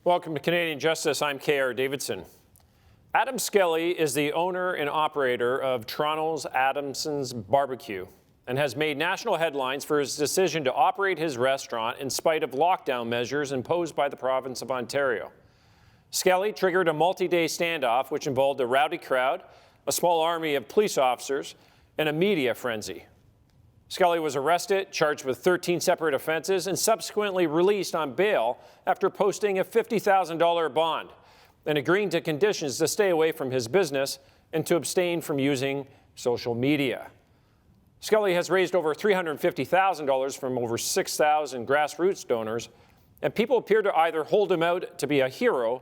Welcome to Canadian Justice. I'm KR Davidson. Adam Skelly is the owner and operator of Toronto's Adamson's BBQ and has made national headlines for his decision to operate his restaurant in spite of lockdown measures imposed by the province of Ontario. Skelly triggered a multi-day standoff which involved a rowdy crowd, a small army of police officers, and a media frenzy. Skelly was arrested, charged with 13 separate offenses, and subsequently released on bail after posting a $50,000 bond and agreeing to conditions to stay away from his business and to abstain from using social media. Skelly has raised over $350,000 from over 6,000 grassroots donors, and people appear to either hold him out to be a hero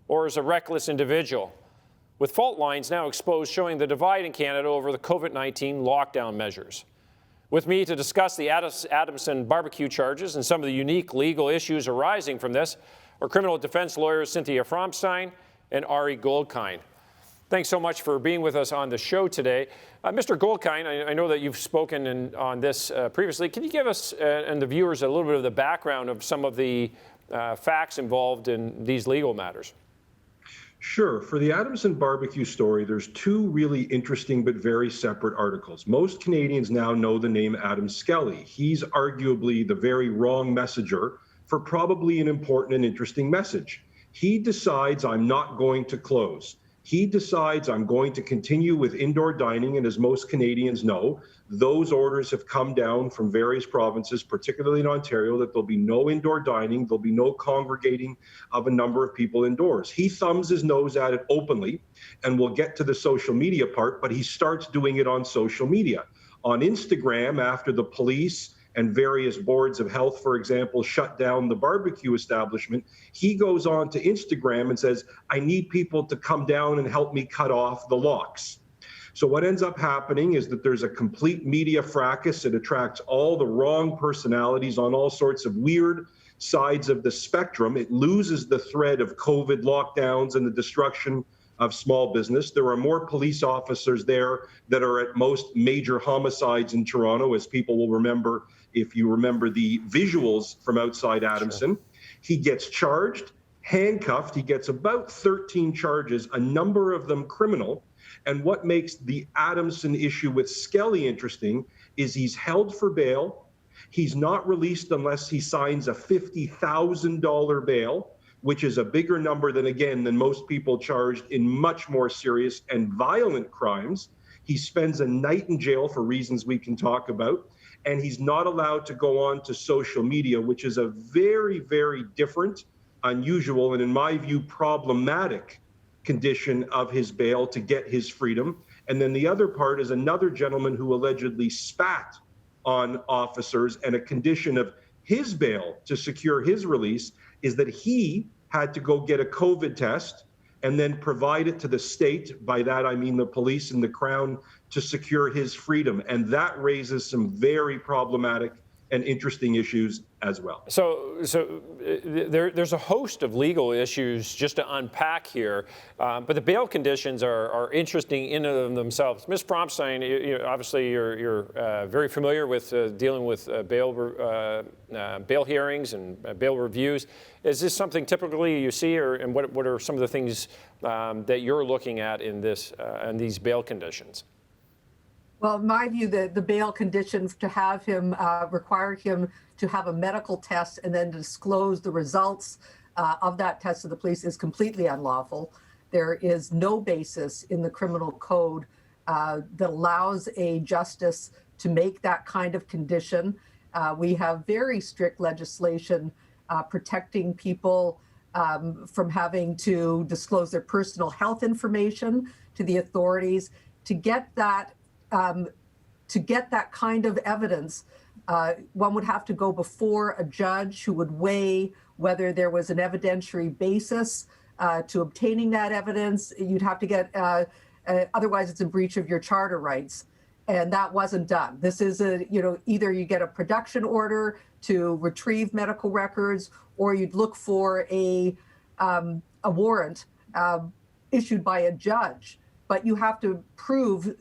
or as a reckless individual, with fault lines now exposed showing the divide in Canada over the COVID-19 lockdown measures. With me to discuss the Adamson BBQ charges and some of the unique legal issues arising from this are criminal defense lawyers Cynthia Fromstein and Ari Goldkind. Thanks so much for being with us on the show today. Mr. Goldkind, I know that you've spoken on this previously. Can you give us and the viewers a little bit of the background of some of the facts involved in these legal matters? Sure. For the Adamson BBQ story, there's two really interesting but very separate articles. Most Canadians now know the name Adam Skelly. He's arguably the very wrong messenger for probably an important and interesting message. He decides I'm not going to close. He decides I'm going to continue with indoor dining, and as most Canadians know, those orders have come down from various provinces, particularly in Ontario, that there'll be no indoor dining, there'll be no congregating of a number of people indoors. He thumbs his nose at it openly, and we'll get to the social media part, but he starts doing it on social media. On Instagram, after the police and various boards of health, for example, shut down the barbecue establishment, he goes on to Instagram and says, I need people to come down and help me cut off the locks. So what ends up happening is that there's a complete media fracas. It attracts all the wrong personalities on all sorts of weird sides of the spectrum. It loses the thread of COVID lockdowns and the destruction of small business. There are more police officers there that are at most major homicides in Toronto, as people will remember if you remember the visuals from outside Adamson. Sure. He gets charged, handcuffed. He gets about 13 charges, a number of them criminal. And what makes the Adamson issue with Skelly interesting is he's held for bail. He's not released unless he signs a $50,000 bail, which is a bigger number than most people charged in much more serious and violent crimes. He spends a night in jail for reasons we can talk about, and he's not allowed to go on to social media, which is a very, very different, unusual, and in my view, problematic condition of his bail to get his freedom. And then the other part is another gentleman who allegedly spat on officers, and a condition of his bail to secure his release is that he had to go get a COVID test and then provide it to the state, by that I mean the police and the Crown, to secure his freedom. And that raises some very problematic and interesting issues as well. So there's a host of legal issues just to unpack here, but the bail conditions are interesting in and of themselves. Ms. Fromstein, obviously you're very familiar with dealing with bail hearings and bail reviews. Is this something typically you see, and what are some of the things that you're looking at in these bail conditions? Well, in my view, the bail conditions to have him require him to have a medical test and then disclose the results of that test to the police is completely unlawful. There is no basis in the criminal code that allows a justice to make that kind of condition. We have very strict legislation protecting people from having to disclose their personal health information to the authorities. To get that kind of evidence, one would have to go before a judge who would weigh whether there was an evidentiary basis to obtaining that evidence. You'd have to get, otherwise it's a breach of your charter rights. And that wasn't done. This is either you get a production order to retrieve medical records, or you'd look for a warrant issued by a judge but you have to prove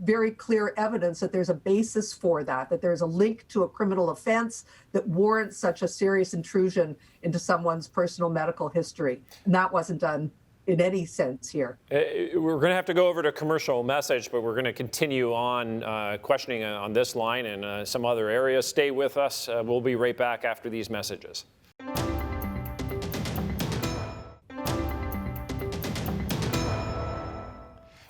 very clear evidence that there's a basis for that there's a link to a criminal offense that warrants such a serious intrusion into someone's personal medical history. And that wasn't done in any sense here. We're going to have to go over to commercial message, but we're going to continue on questioning on this line and some other areas. Stay with us. We'll be right back after these messages.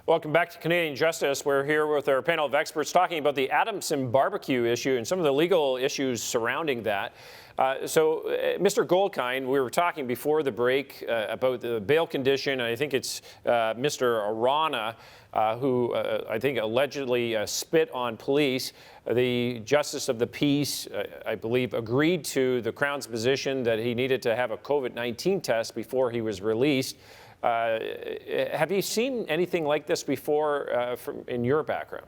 Welcome back to Canadian Justice. We're here with our panel of experts talking about the Adamson barbecue issue and some of the legal issues surrounding that. Mr. Goldkind, we were talking before the break about the bail condition. I think it's Mr. Arana who I think allegedly spit on police. The Justice of the Peace, I believe, agreed to the Crown's position that he needed to have a COVID-19 test before he was released. Have you seen anything like this before in your background?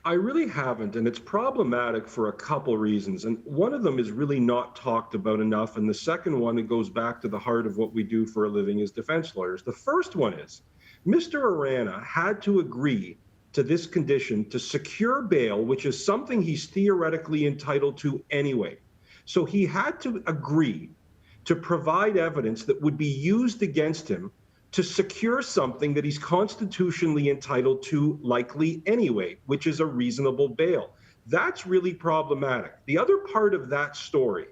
I really haven't, and it's problematic for a couple reasons. And one of them is really not talked about enough. And the second one, it goes back to the heart of what we do for a living as defense lawyers. The first one is Mr. Arana had to agree to this condition to secure bail, which is something he's theoretically entitled to anyway. So he had to agree to provide evidence that would be used against him to secure something that he's constitutionally entitled to likely anyway, which is a reasonable bail. That's really problematic. The other part of that story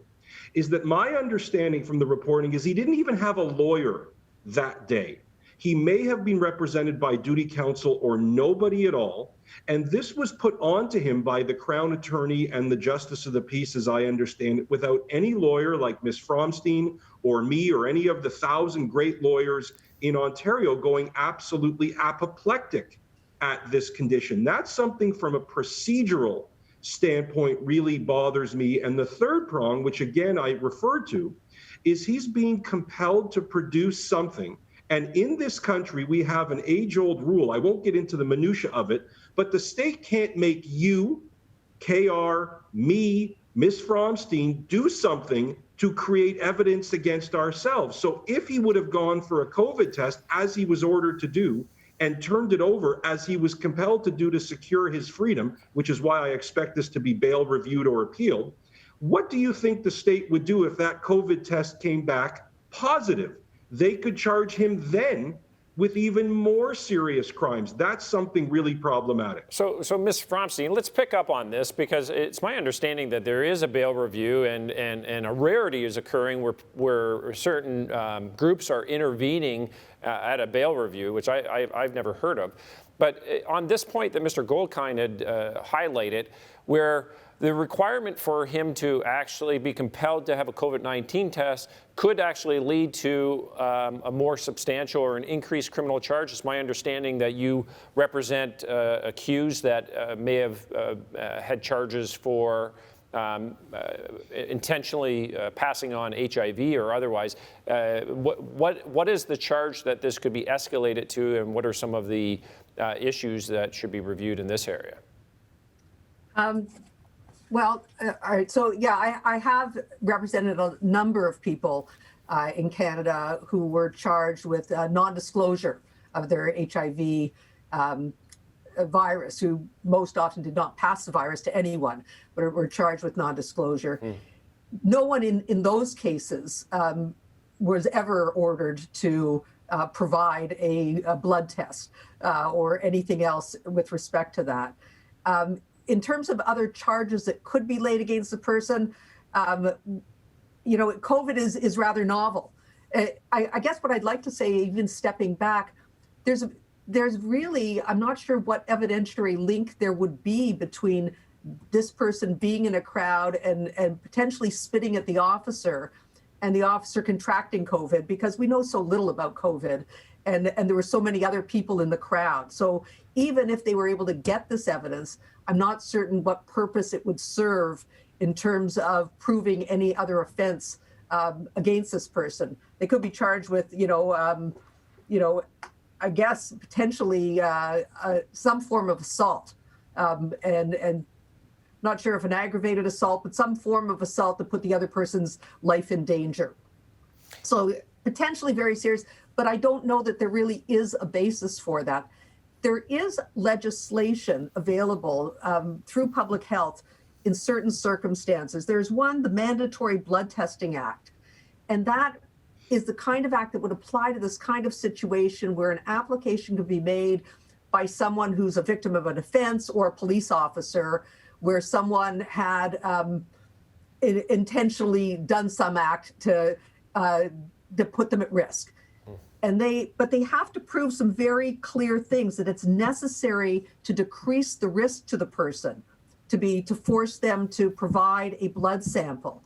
is that my understanding from the reporting is he didn't even have a lawyer that day. He may have been represented by duty counsel or nobody at all. And this was put onto him by the Crown Attorney and the Justice of the Peace, as I understand it, without any lawyer like Ms. Fromstein or me or any of the 1,000 great lawyers in Ontario going absolutely apoplectic at this condition. That's something from a procedural standpoint really bothers me. And the third prong, which again I referred to, is he's being compelled to produce something. And in this country, we have an age-old rule. I won't get into the minutia of it, but the state can't make you, KR, me, Ms. Fromstein do something to create evidence against ourselves. So if he would have gone for a COVID test, as he was ordered to do, and turned it over as he was compelled to do to secure his freedom, which is why I expect this to be bail reviewed or appealed, what do you think the state would do if that COVID test came back positive? They could charge him then with even more serious crimes. That's something really problematic. So Ms. Fromstein, let's pick up on this, because it's my understanding that there is a bail review and a rarity is occurring where certain groups are intervening at a bail review, which I've never heard of. But on this point that Mr. Goldkind had highlighted, where the requirement for him to actually be compelled to have a COVID-19 test could actually lead to a more substantial or an increased criminal charge. It's my understanding that you represent accused that may have had charges for intentionally passing on HIV or otherwise. What is the charge that this could be escalated to, and what are some of the issues that should be reviewed in this area? All right. So, yeah, I have represented a number of people in Canada who were charged with non-disclosure of their HIV virus, who most often did not pass the virus to anyone, but were charged with non-disclosure. No one in those cases was ever ordered to provide a blood test or anything else with respect to that. In terms of other charges that could be laid against the person, COVID is rather novel. I guess what I'd like to say, even stepping back, there's really, I'm not sure what evidentiary link there would be between this person being in a crowd and potentially spitting at the officer and the officer contracting COVID, because we know so little about COVID and there were so many other people in the crowd. So even if they were able to get this evidence, I'm not certain what purpose it would serve in terms of proving any other offense against this person. They could be charged with, I guess potentially some form of assault, and not sure if an aggravated assault, but some form of assault that put the other person's life in danger. So potentially very serious, but I don't know that there really is a basis for that. there is legislation available through public health in certain circumstances. There's one, the Mandatory Blood Testing Act, and that is the kind of act that would apply to this kind of situation where an application could be made by someone who's a victim of an offense or a police officer, where someone had intentionally done some act to put them at risk. But they have to prove some very clear things, that it's necessary to decrease the risk to the person, to force them to provide a blood sample.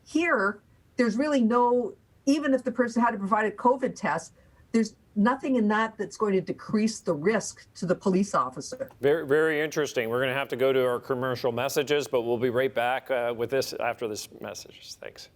Here, there's really no, even if the person had to provide a COVID test, there's nothing in that that's going to decrease the risk to the police officer. Very, very interesting. We're going to have to go to our commercial messages, but we'll be right back with this after this message. Thanks.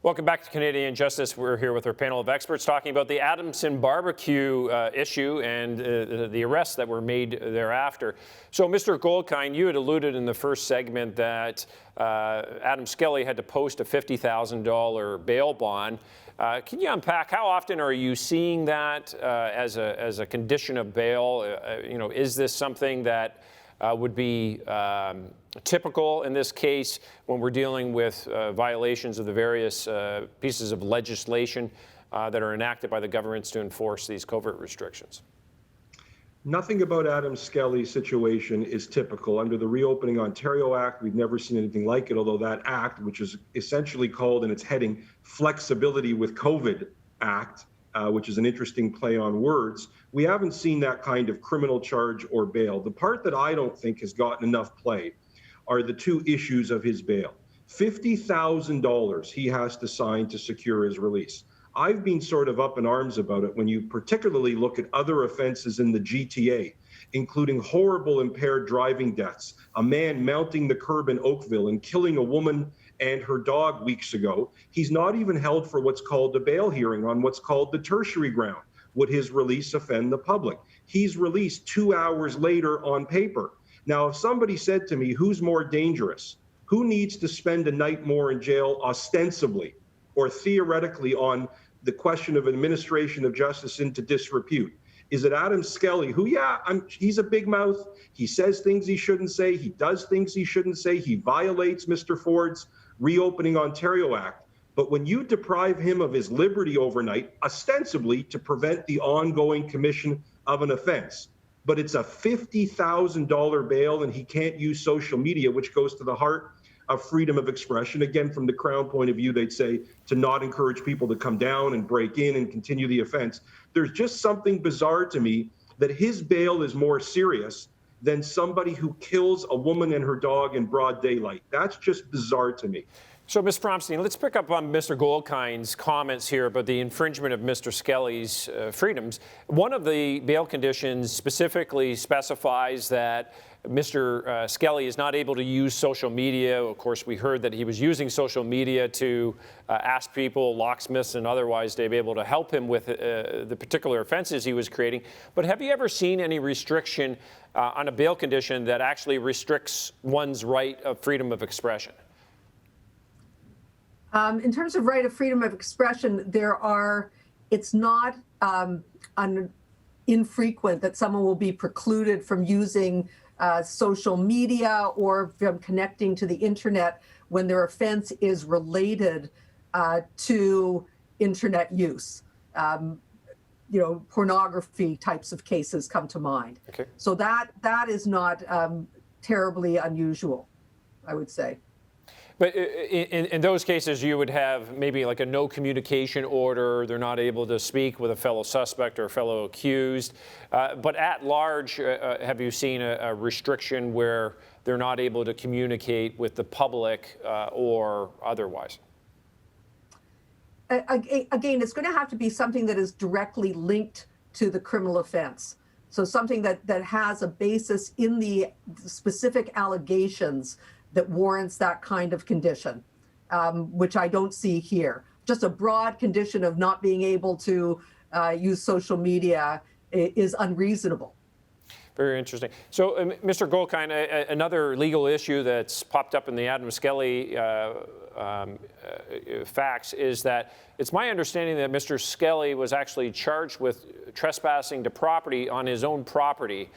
Welcome back to Canadian Justice. We're here with our panel of experts talking about the Adamson barbecue issue and the arrests that were made thereafter. So, Mr. Goldkind, you had alluded in the first segment that Adam Skelly had to post a $50,000 bail bond. Can you unpack how often are you seeing that as a condition of bail? Is this something that would be typical in this case when we're dealing with violations of the various pieces of legislation that are enacted by the governments to enforce these COVID restrictions? Nothing about Adam Skelly's situation is typical. Under the Reopening Ontario Act, we've never seen anything like it, although that act, which is essentially called in its heading Flexibility with COVID Act, which is an interesting play on words, we haven't seen that kind of criminal charge or bail. The part that I don't think has gotten enough play are the two issues of his bail. $50,000 he has to sign to secure his release. I've been sort of up in arms about it when you particularly look at other offenses in the GTA, including horrible impaired driving deaths, a man mounting the curb in Oakville and killing a woman and her dog weeks ago. He's not even held for what's called a bail hearing on what's called the tertiary ground. Would his release offend the public? He's released 2 hours later on paper. Now, if somebody said to me, who's more dangerous? Who needs to spend a night more in jail ostensibly or theoretically on the question of administration of justice into disrepute? Is it Adam Skelly, who, he's a big mouth. He says things he shouldn't say. He does things he shouldn't say. He violates Mr. Ford's Reopening Ontario Act. But when you deprive him of his liberty overnight, ostensibly to prevent the ongoing commission of an offense, but it's a $50,000 bail and he can't use social media, which goes to the heart of freedom of expression. Again, from the Crown point of view, they'd say to not encourage people to come down and break in and continue the offense. There's just something bizarre to me that his bail is more serious than somebody who kills a woman and her dog in broad daylight. That's just bizarre to me. So, Ms. Fromstein, let's pick up on Mr. Goldkind's comments here about the infringement of Mr. Skelly's freedoms. One of the bail conditions specifically specifies that Mr. Skelly is not able to use social media. Of course, we heard that he was using social media to ask people, locksmiths and otherwise, to be able to help him with the particular offenses he was creating. But have you ever seen any restriction on a bail condition that actually restricts one's right of freedom of expression? In terms of right of freedom of expression, it's not infrequent that someone will be precluded from using social media or from connecting to the internet when their offense is related to internet use. Pornography types of cases come to mind. Okay. So that is not terribly unusual, I would say. But in those cases, you would have maybe like a no communication order. They're not able to speak with a fellow suspect or a fellow accused. But at large, have you seen a restriction where they're not able to communicate with the public or otherwise? Again, it's going to have to be something that is directly linked to the criminal offense. So something that has a basis in the specific allegations that warrants that kind of condition, which I don't see here. Just a broad condition of not being able to use social media is unreasonable. Very interesting. So, Mr. Goldkind, another legal issue that's popped up in the Adam Skelly facts is that it's my understanding that Mr. Skelly was actually charged with trespassing to property on his own property,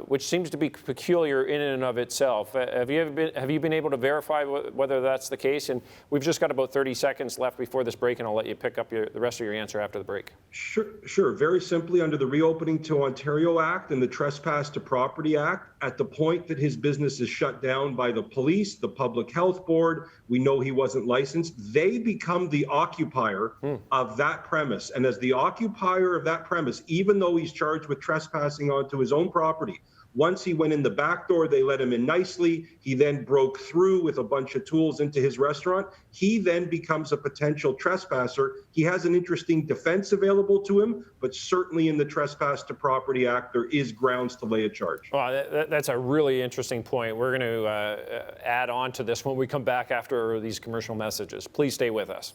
which seems to be peculiar in and of itself. Have you been able to verify whether that's the case? And we've just got about 30 seconds left before this break, and I'll let you pick up the rest of your answer after the break. Sure. Very simply, under the Reopening to Ontario Act and the Trespass to Property Act, at the point that his business is shut down by the police, the Public Health Board, we know he wasn't licensed, they become the occupier of that premise. And as the occupier of that premise, even though he's charged with trespassing onto his own property, once he went in the back door, they let him in nicely. He then broke through with a bunch of tools into his restaurant. He then becomes a potential trespasser. He has an interesting defense available to him, but certainly in the Trespass to Property Act, there is grounds to lay a charge. Well, that's a really interesting point. We're going to add on to this when we come back after these commercial messages. Please stay with us.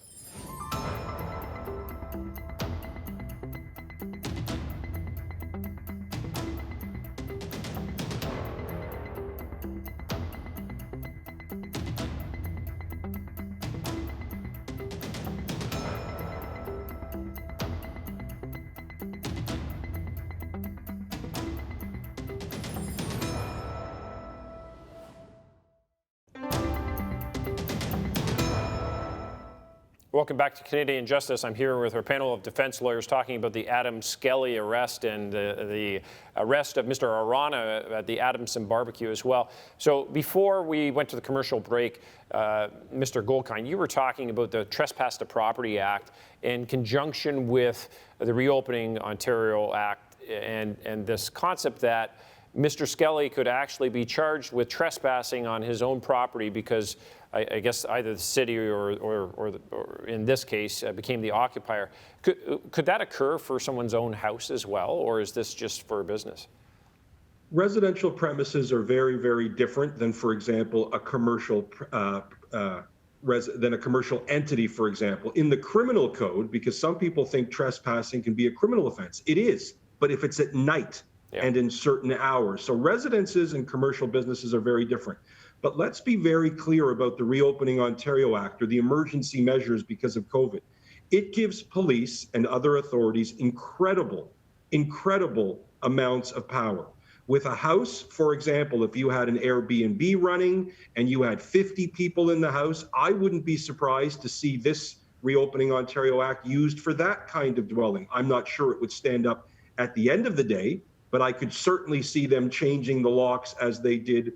Welcome back to Canadian Justice. I'm here with our panel of defense lawyers talking about the Adam Skelly arrest and the arrest of Mr. Arana at the Adamson BBQ as well. So before we went to the commercial break, Mr. Goldkind, you were talking about the Trespass to Property Act in conjunction with the Reopening Ontario Act and this concept that Mr. Skelly could actually be charged with trespassing on his own property because I guess either the city or in this case became the occupier. Could that occur for someone's own house as well, or is this just for a business? Residential premises are very, very different than, for example, a commercial entity, for example. In the criminal code, because some people think trespassing can be a criminal offense, it is, but if it's at night and in certain hours. So residences and commercial businesses are very different. But let's be very clear about the Reopening Ontario Act or the emergency measures because of COVID. It gives police and other authorities incredible amounts of power. With a house, for example, if you had an Airbnb running and you had 50 people in the house, I wouldn't be surprised to see this Reopening Ontario Act used for that kind of dwelling. I'm not sure it would stand up at the end of the day, but I could certainly see them changing the locks as they did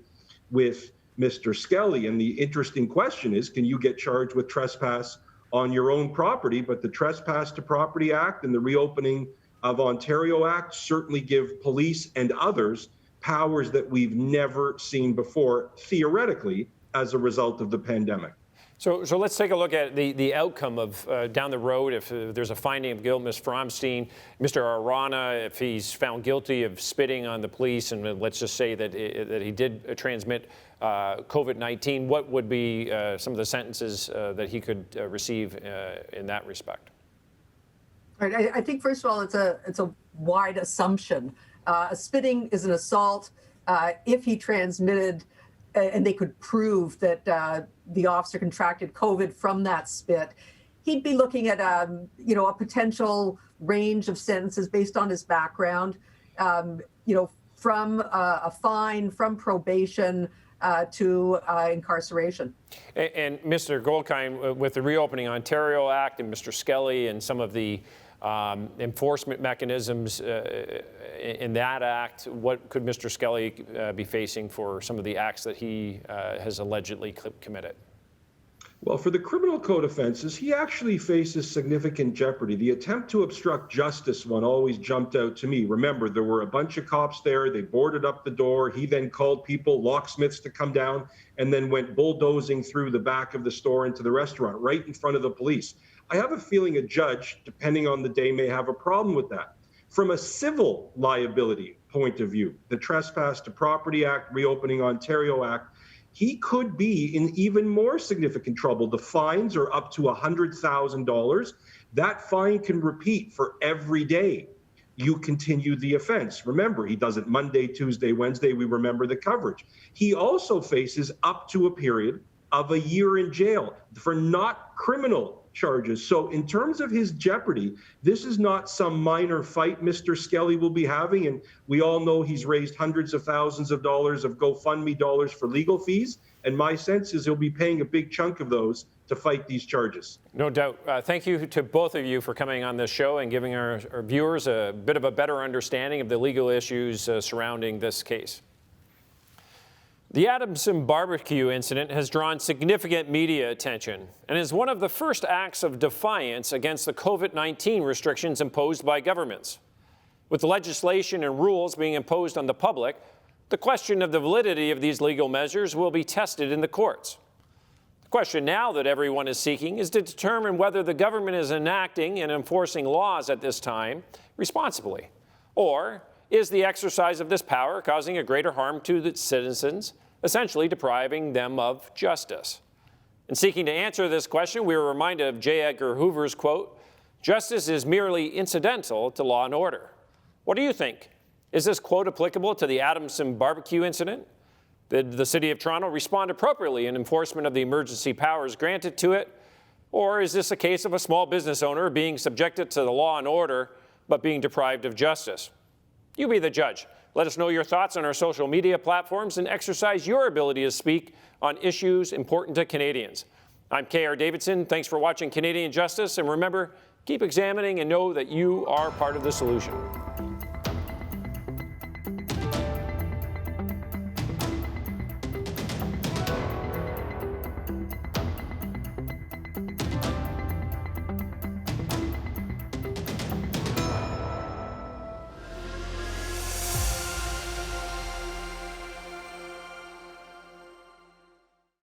with Mr. Skelly. And the interesting question is, can you get charged with trespass on your own property? But the Trespass to Property Act and the Reopening of Ontario Act certainly give police and others powers that we've never seen before, theoretically, as a result of the pandemic. So let's take a look at the outcome of down the road. If there's a finding of guilt, Ms. Fromstein, Mr. Arana, if he's found guilty of spitting on the police, and let's just say that he did transmit COVID-19, what would be some of the sentences that he could receive in that respect? All right, I think first of all, it's a wide assumption. Spitting is an assault. If he transmitted, and they could prove that the officer contracted COVID from that spit, he'd be looking at a potential range of sentences based on his background, from a fine, from probation to incarceration. And Mr. Goldkind, with the Reopening Ontario Act and Mr. Skelly and some of the enforcement mechanisms in that act, what could Mr. Skelly be facing for some of the acts that he has allegedly committed? Well, for the criminal code offenses, he actually faces significant jeopardy. The attempt to obstruct justice one always jumped out to me. Remember, there were a bunch of cops there. They boarded up the door. He then called people, locksmiths, to come down, and then went bulldozing through the back of the store into the restaurant, right in front of the police. I have a feeling a judge, depending on the day, may have a problem with that. From a civil liability point of view, the Trespass to Property Act, Reopening Ontario Act, he could be in even more significant trouble. The fines are up to $100,000. That fine can repeat for every day you continue the offense. Remember, he does it Monday, Tuesday, Wednesday. We remember the coverage. He also faces up to a period of a year in jail for not criminal charges. So in terms of his jeopardy, this is not some minor fight Mr. Skelly will be having. And we all know he's raised hundreds of thousands of dollars of GoFundMe dollars for legal fees. And my sense is he'll be paying a big chunk of those to fight these charges. No doubt. Thank you to both of you for coming on this show and giving our viewers a bit of a better understanding of the legal issues surrounding this case. The Adamson barbecue incident has drawn significant media attention and is one of the first acts of defiance against the COVID-19 restrictions imposed by governments. With legislation and rules being imposed on the public, the question of the validity of these legal measures will be tested in the courts. The question now that everyone is seeking is to determine whether the government is enacting and enforcing laws at this time responsibly, or is the exercise of this power causing a greater harm to the citizens, essentially depriving them of justice? In seeking to answer this question, we were reminded of J. Edgar Hoover's quote, "Justice is merely incidental to law and order." What do you think? Is this quote applicable to the Adamson barbecue incident? Did the City of Toronto respond appropriately in enforcement of the emergency powers granted to it? Or is this a case of a small business owner being subjected to the law and order but being deprived of justice? You be the judge. Let us know your thoughts on our social media platforms and exercise your ability to speak on issues important to Canadians. I'm KR Davidson. Thanks for watching Canadian Justice. And remember, keep examining and know that you are part of the solution.